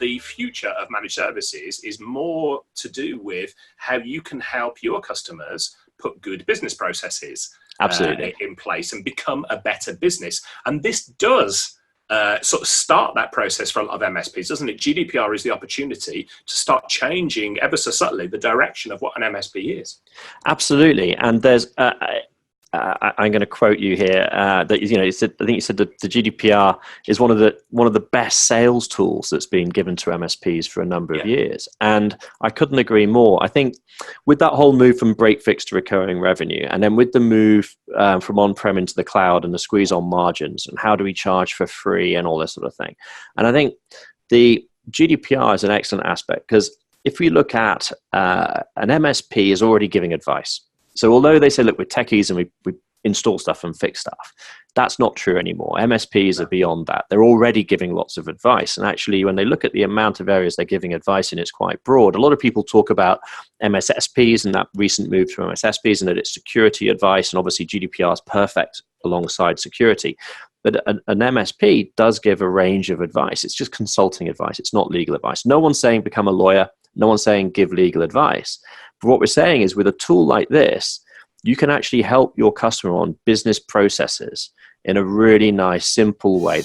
the future of managed services is more to do with how you can help your customers put good business processes in place and become a better business. And this does sort of start that process for a lot of MSPs, doesn't it? GDPR is the opportunity to start changing ever so subtly the direction of what an MSP is. Absolutely. And there's I'm going to quote you here that you said, I think you said that the GDPR is one of the best sales tools that's been given to MSPs for a number of years, and I couldn't agree more. I think with that whole move from break fix to recurring revenue, and then with the move from on-prem into the cloud and the squeeze on margins, and how do we charge for free and all this sort of thing, and I think the GDPR is an excellent aspect, because if we look at an MSP is already giving advice. So although they say, look, we're techies and we install stuff and fix stuff, that's not true anymore. MSPs are beyond that. They're already giving lots of advice. And actually, when they look at the amount of areas they're giving advice in, it's quite broad. A lot of people talk about MSSPs and that recent move to MSSPs and that it's security advice. And obviously, GDPR is perfect alongside security. But an MSP does give a range of advice. It's just consulting advice. It's not legal advice. No one's saying become a lawyer. No one's saying give legal advice. But what we're saying is with a tool like this, you can actually help your customer on business processes in a really nice, simple way.